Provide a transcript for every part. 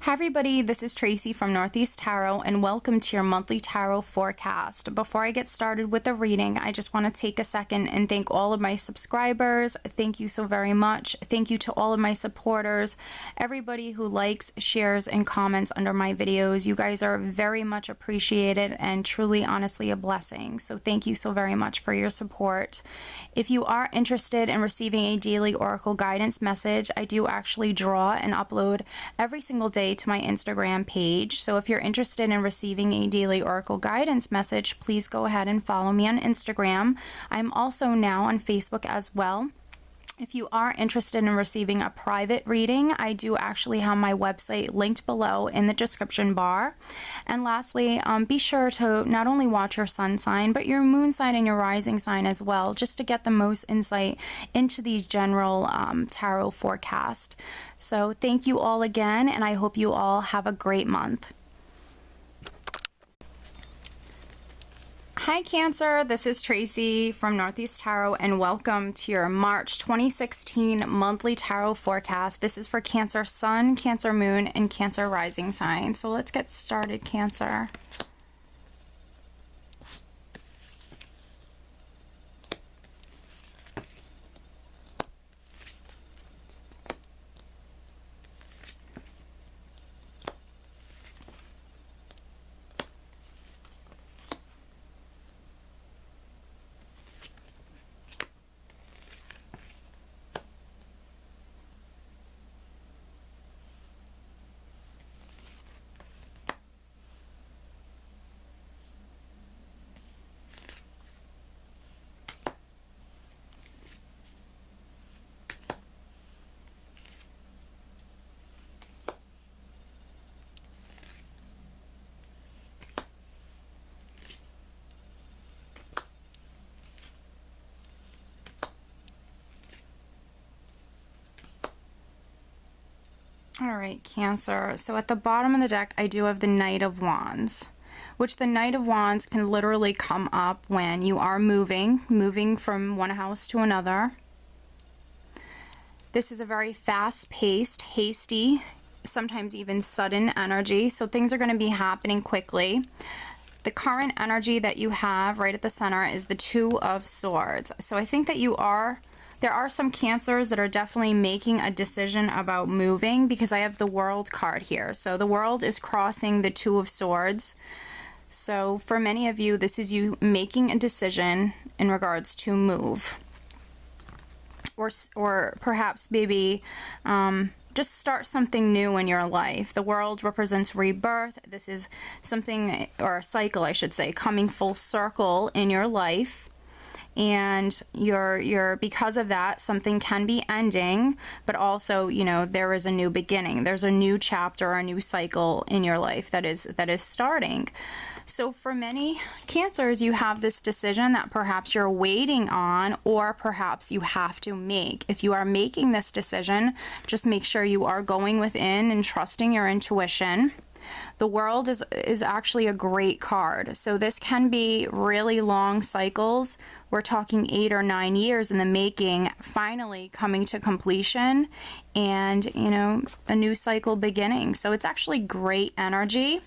Hi everybody, this is Tracy from Northeast Tarot and welcome to your monthly tarot forecast. Before I get started with the reading, I just want to take a second and thank all of my subscribers. Thank you so very much. Thank you to all of my supporters, everybody who likes, shares, and comments under my videos. You guys are very much appreciated and truly, honestly, a blessing. So thank you so very much for your support. If you are interested in receiving a daily oracle guidance message, I do actually draw and upload every single day to my Instagram page. So if you're interested in receiving a daily oracle guidance message, please go ahead and follow me on Instagram. I'm also now on Facebook as well. If you are interested in receiving a private reading, I do actually have my website linked below in the description bar. And lastly, be sure to not only watch your sun sign, but your moon sign and your rising sign as well, just to get the most insight into these general tarot forecast. So thank you all again, and I hope you all have a great month. Hi Cancer, this is Tracy from Northeast Tarot and welcome to your March 2016 monthly tarot forecast. This is for Cancer Sun, Cancer Moon, and Cancer Rising sign. So let's get started, Cancer. All right, Cancer. So at the bottom of the deck, I do have the Knight of Wands, which the Knight of Wands can literally come up when you are moving from one house to another. This is a very fast-paced, hasty, sometimes even sudden energy, so things are going to be happening quickly. The current energy that you have right at the center is the Two of Swords. So I think that there are some Cancers that are definitely making a decision about moving, because I have the World card here. So the World is crossing the Two of Swords. So for many of you, this is you making a decision in regards to move. Or perhaps maybe just start something new in your life. The World represents rebirth. This is something, or a cycle I should say, coming full circle in your life. And you're because of that, something can be ending, but also, you know, there is a new beginning. There's a new chapter or a new cycle in your life that is starting. So for many Cancers, you have this decision that perhaps you're waiting on, or perhaps you have to make. If you are making this decision, just make sure you are going within and trusting your intuition. The World is actually a great card. So this can be really long cycles. We're talking 8 or 9 years in the making, finally coming to completion, and, you know, a new cycle beginning. So it's actually great energy.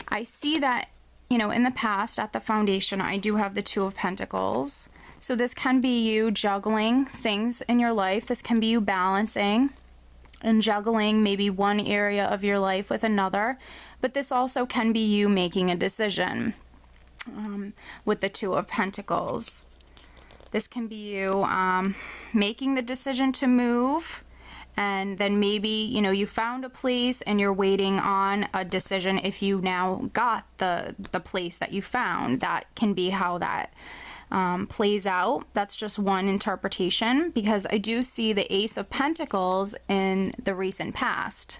I see that, you know, in the past at the foundation, I do have the Two of Pentacles. So this can be you juggling things in your life. This can be you balancing and juggling maybe one area of your life with another, but this also can be you making a decision with the Two of Pentacles. This can be you making the decision to move, and then maybe, you know, you found a place and you're waiting on a decision if you now got the place that you found. That can be how that plays out. That's just one interpretation, because I do see the Ace of Pentacles in the recent past.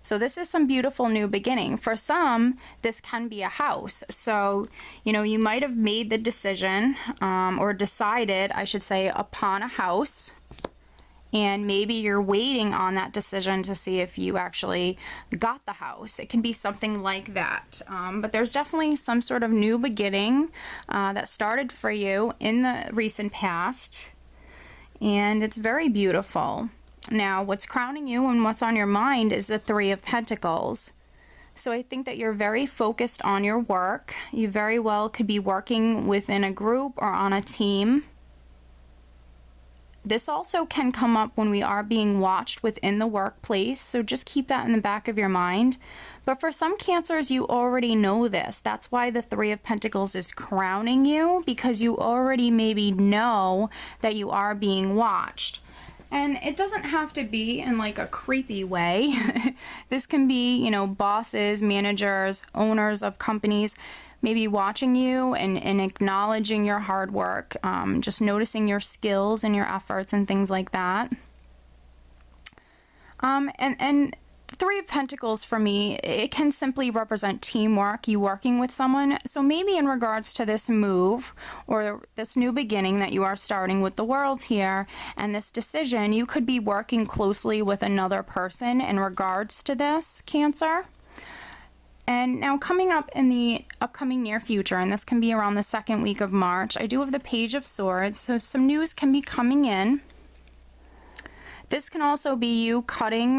So this is some beautiful new beginning. For some, this can be a house. So, you know, you might have made the decision, or decided, I should say, upon a house. And maybe you're waiting on that decision to see if you actually got the house. It can be something like that. But there's definitely some sort of new beginning that started for you in the recent past. And it's very beautiful. Now, what's crowning you and what's on your mind is the Three of Pentacles. So I think that you're very focused on your work. You very well could be working within a group or on a team. This also can come up when we are being watched within the workplace, so just keep that in the back of your mind. But for some Cancers, you already know this. That's why the Three of Pentacles is crowning you, because you already maybe know that you are being watched. And it doesn't have to be in like a creepy way. This can be, you know, bosses, managers, owners of companies, maybe watching you and acknowledging your hard work, just noticing your skills and your efforts and things like that. And Three of Pentacles for me, it can simply represent teamwork, you working with someone. So maybe in regards to this move or this new beginning that you are starting with the World here and this decision, you could be working closely with another person in regards to this, Cancer. And now coming up in the upcoming near future, and this can be around the second week of March, I do have the Page of Swords, so some news can be coming in. This can also be you cutting,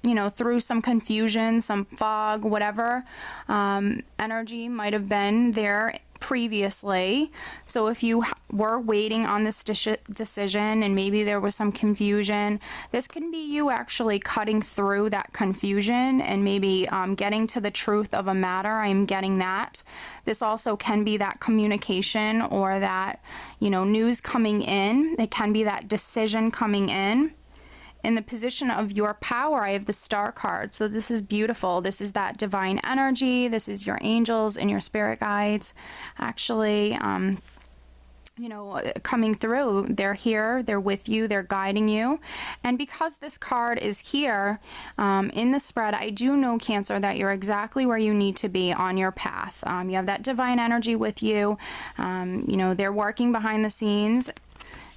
you know, through some confusion, some fog, whatever energy might have been there previously. So if you were waiting on this decision and maybe there was some confusion, this can be you actually cutting through that confusion and maybe getting to the truth of a matter. I'm getting that. This also can be that communication or that, you know, news coming in. It can be that decision coming in. In the position of your power, I have the Star card. So this is beautiful. This is that divine energy. This is your angels and your spirit guides actually, you know, coming through. They're here. They're with you. They're guiding you. And because this card is here in the spread, I do know, Cancer, that you're exactly where you need to be on your path. You have that divine energy with you. You know, they're working behind the scenes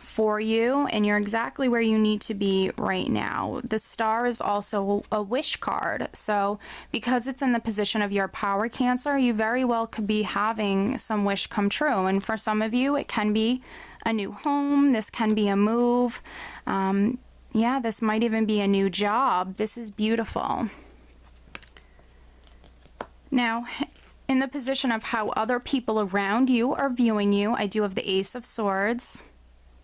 for you, and you're exactly where you need to be right now. The Star is also a wish card, so because it's in the position of your power, Cancer, you very well could be having some wish come true. And for some of you, it can be a new home. This can be a move. Yeah, this might even be a new job. This is beautiful. Now, in the position of how other people around you are viewing you, I do have the Ace of Swords.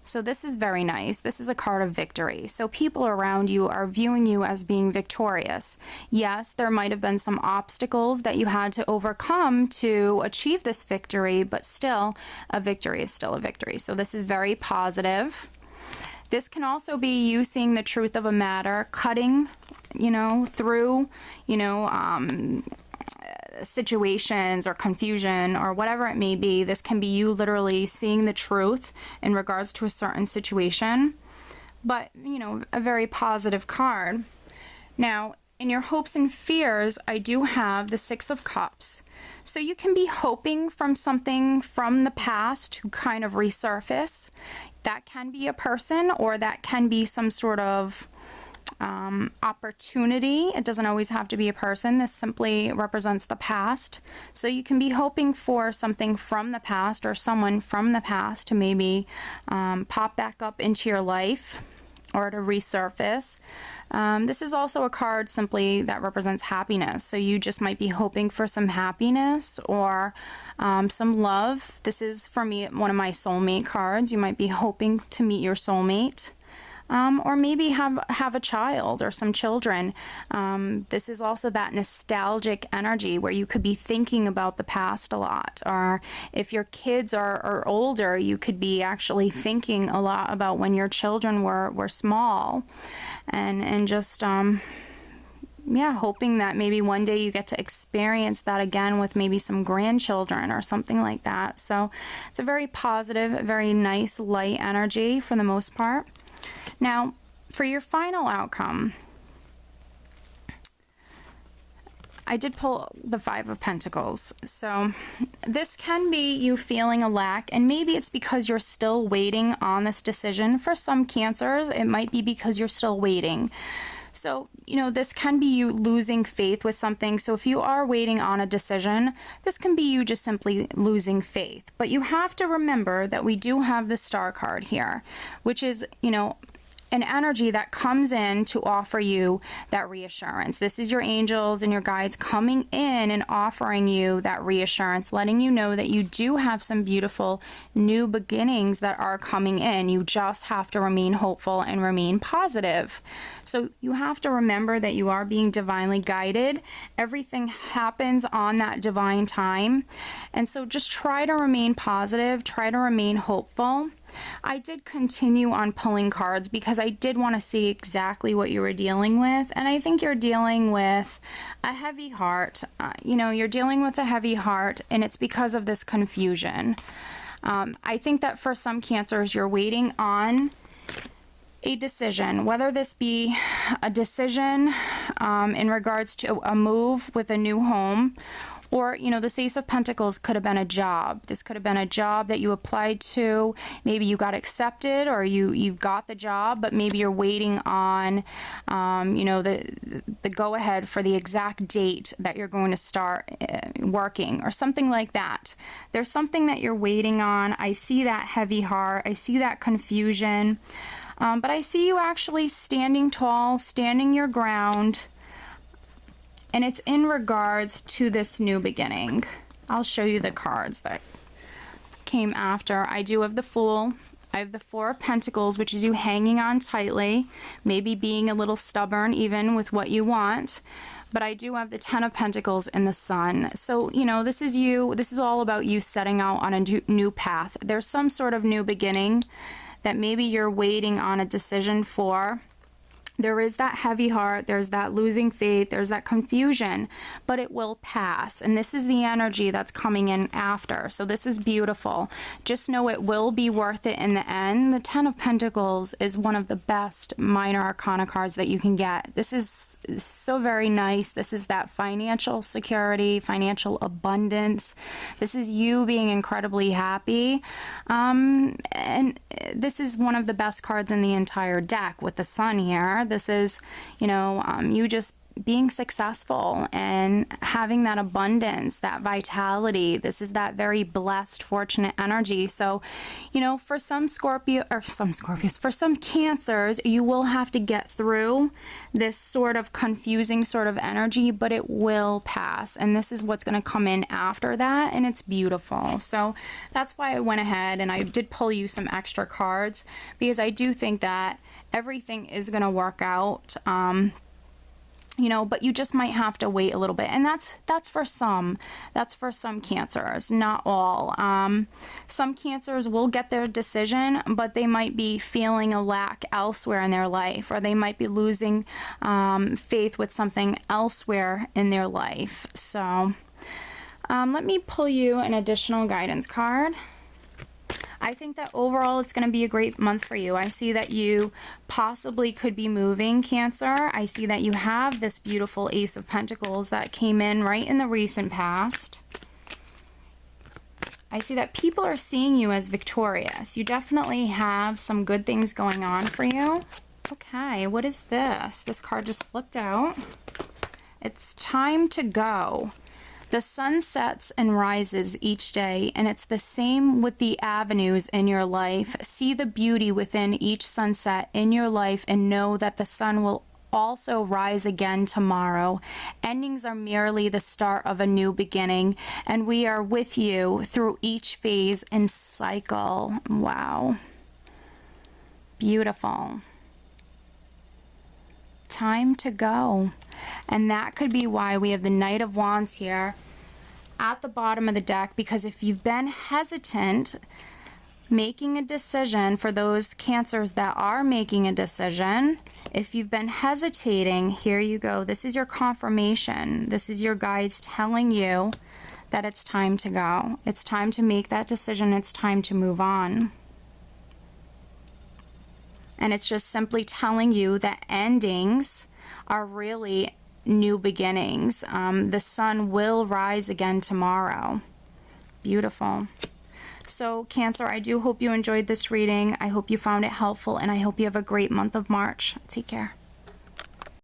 So this is very nice. This is a card of victory. So people around you are viewing you as being victorious. Yes, there might have been some obstacles that you had to overcome to achieve this victory, but still, a victory is still a victory. So this is very positive. This can also be you seeing the truth of a matter, cutting, you know, through, you know, situations or confusion or whatever it may be. This can be you literally seeing the truth in regards to a certain situation, but, you know, a very positive card. Now, in your hopes and fears, I do have the Six of Cups. So you can be hoping from something from the past to kind of resurface. That can be a person, or that can be some sort of opportunity. It doesn't always have to be a person. This simply represents the past. So you can be hoping for something from the past or someone from the past to maybe pop back up into your life or to resurface. This is also a card simply that represents happiness. So you just might be hoping for some happiness or some love. This is, for me, one of my soulmate cards. You might be hoping to meet your soulmate. Or maybe have a child or some children. This is also that nostalgic energy where you could be thinking about the past a lot. Or if your kids are older, you could be actually thinking a lot about when your children were small. And just, yeah, hoping that maybe one day you get to experience that again with maybe some grandchildren or something like that. So it's a very positive, very nice, light energy for the most part. Now, for your final outcome, I did pull the Five of Pentacles. So this can be you feeling a lack, and maybe it's because you're still waiting on this decision. For some Cancers, it might be because you're still waiting. So, you know, this can be you losing faith with something. So if you are waiting on a decision, this can be you just simply losing faith. But you have to remember that we do have the Star card here, which is, you know, an energy that comes in to offer you that reassurance. This is your angels and your guides coming in and offering you that reassurance, letting you know that you do have some beautiful new beginnings that are coming in. You just have to remain hopeful and remain positive. So you have to remember that you are being divinely guided. Everything happens on that divine time. And so just try to remain positive, try to remain hopeful. I did continue on pulling cards because I did want to see exactly what you were dealing with. And I think you're dealing with a heavy heart. You're dealing with a heavy heart, and it's because of this confusion. I think that for some Cancers, you're waiting on a decision, whether this be a decision in regards to a move with a new home, or, this Ace of Pentacles could have been a job. This could have been a job that you applied to. Maybe you got accepted, or you've got the job, but maybe you're waiting on, the go-ahead for the exact date that you're going to start working, or something like that. There's something that you're waiting on. I see that heavy heart. I see that confusion. But I see you actually standing tall, standing your ground. And it's in regards to this new beginning. I'll show you the cards that came after. I do have the Fool. I have the Four of Pentacles, which is you hanging on tightly, maybe being a little stubborn even with what you want. But I do have the Ten of Pentacles and the Sun. So, this is you. This is all about you setting out on a new path. There's some sort of new beginning that maybe you're waiting on a decision for. There is that heavy heart, there's that losing faith, there's that confusion, but it will pass. And this is the energy that's coming in after. So this is beautiful. Just know it will be worth it in the end. The Ten of Pentacles is one of the best minor arcana cards that you can get. This is so very nice. This is that financial security, financial abundance. This is you being incredibly happy. And this is one of the best cards in the entire deck with the Sun here. This is, you just being successful and having that abundance, that vitality. This is that very blessed, fortunate energy. So, for some Scorpios, for some Cancers, you will have to get through this sort of confusing sort of energy, but it will pass. And this is what's going to come in after that. And it's beautiful. So that's why I went ahead and I did pull you some extra cards, because I do think that everything is going to work out. But you just might have to wait a little bit. And that's for some Cancers, not all. Some Cancers will get their decision, but they might be feeling a lack elsewhere in their life, or they might be losing faith with something elsewhere in their life. So let me pull you an additional guidance card. I think that overall it's going to be a great month for you. I see that you possibly could be moving, Cancer. I see that you have this beautiful Ace of Pentacles that came in right in the recent past. I see that people are seeing you as victorious. You definitely have some good things going on for you. Okay, what is this? This card just flipped out. It's time to go. The sun sets and rises each day, and it's the same with the avenues in your life. See the beauty within each sunset in your life and know that the sun will also rise again tomorrow. Endings are merely the start of a new beginning, and we are with you through each phase and cycle. Wow. Beautiful. Time to go. And that could be why we have the Knight of Wands here at the bottom of the deck, because if you've been hesitant making a decision, for those Cancers that are making a decision, if you've been hesitating, here you go. This is your confirmation. This is your guides telling you that it's time to go. It's time to make that decision. It's time to move on. And it's just simply telling you that endings are really new beginnings. The sun will rise again tomorrow. Beautiful. So Cancer, I do hope you enjoyed this reading. I hope you found it helpful, and I hope you have a great month of March. Take care.